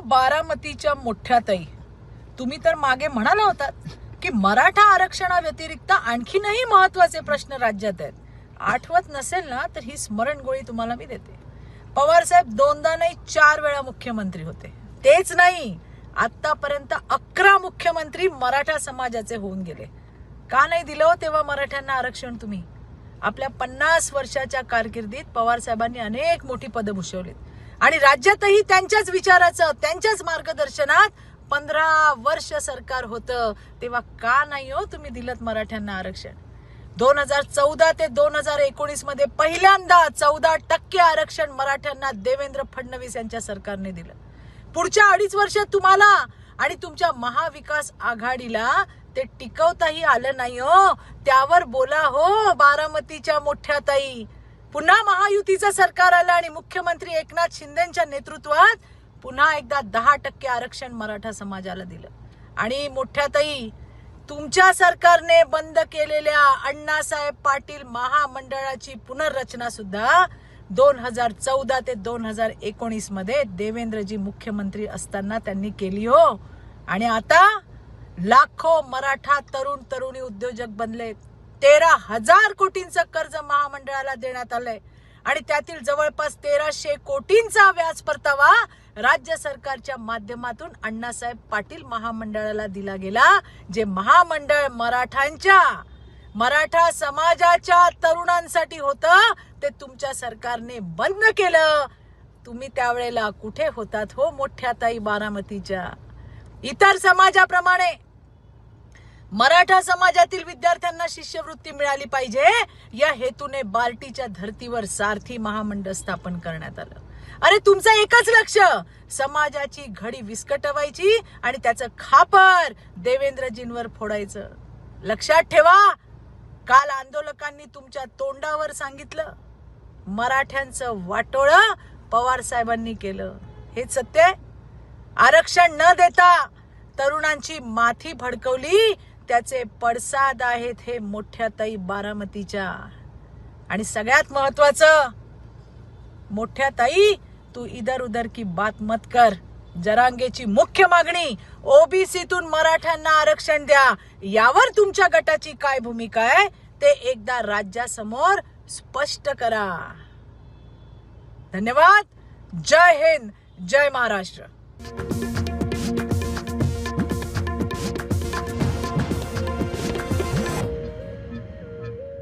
बारामतीच्या मोठ्या ताई, तुम्ही तर मागे म्हणाला होतात की मराठा आरक्षणाव्यतिरिक्त आणखीनही महत्वाचे प्रश्न राज्यात आहेत. आठवत नसेल ना तर ही स्मरणगोळी तुम्हाला मी देते. पवार साहेब 2दा नाही 4 वेळा मुख्यमंत्री होते. तेच नाही, आतापर्यंत 11 मुख्यमंत्री मराठा समाजाचे होऊन गेले. का नाही दिलं हो तेव्हा मराठ्यांना आरक्षण? तुम्ही आपल्या 50 वर्षाच्या कारकिर्दीत पवार साहेबांनी अनेक मोठी पदं भूषवलीत आणि राज्यातही त्यांच्याच विचाराचं, त्यांच्याच मार्गदर्शनात 15 वर्ष सरकार होतं. तेव्हा का नाही हो तुम्ही दिलत मराठ्यांना आरक्षण? 2014 ते 2019 मध्ये पहिल्यांदा 14% आरक्षण मराठ्यांना देवेंद्र फडणवीस यांच्या सरकारने दिलं. पुढच्या 2.5 वर्षात तुम्हाला आणि तुमच्या महाविकास आघाडीला ते टिकवताही आलं नाही हो. त्यावर बोला हो बारामतीच्या मोठ्या ताई. पुन्हा महायुतीचं सरकार आलं आणि मुख्यमंत्री एकनाथ शिंदेच्या नेतृत्वात पुन्हा एकदा 10% आरक्षण मराठा समाजाला दिलं. आणि मोठ्या ताई, तुमच्या सरकारने बंद केलेल्या अण्णासाहेब पाटील महामंडळाची पुनर्रचना सुद्धा 2014 ते 2019 मध्ये देवेंद्रजी मुख्यमंत्री असताना त्यांनी केली हो. आणि आता लाखो मराठा तरुण तरुणी उद्योजक बनले. 13,000 कोटींचं कर्ज महामंडळाला देण्यात आलंय आणि त्यातील जवळपास 1,300 कोटींचा व्याज परतावा राज्य सरकारच्या माध्यमातून अण्णासाहेब पाटील महामंडळाला दिला गेला. जे महामंडळ मराठा समाजाच्या तरुणांसाठी होतं ते तुमच्या सरकारने बंद केलं. तुम्ही त्यावेळेला कुठे होतात हो मोठ्या ताई बारामतीच्या? इतर समाजाप्रमाणे मराठा समाजातील विद्यार्थ्यांना शिष्यवृत्ती मिळाली पाहिजे या हेतूने बार्टीच्या धर्तीवर सारथी महामंडळ स्थापन करण्यात आलं. अरे तुमचं एकच लक्ष, समाजाची घडी विस्कटवायची आणि त्याचं खापर देवेंद्रजींवर फोडायचं. लक्षात ठेवा, काल आंदोलकांनी तुमच्या तोंडावर सांगितलं मराठ्यांचं वाटोळं पवार साहेबांनी केलं. हेच सत्य आहे. आरक्षण न देता तरुणांची माथी भडकवली, त्याचे पडसाद आहेत हे मोठ्या ताई बारामतीच्या. आणि सगळ्यात महत्वाचं, मोठ्या ताई, तू इधर उधर की बात मत कर. जरांगेची मुख्य मागणी ओबीसीतून मराठ्यांना आरक्षण द्या. यावर तुमच्या गटाची काय भूमिका आहे ते एकदा राज्यासमोर स्पष्ट करा. धन्यवाद. जय हिंद, जय महाराष्ट्र.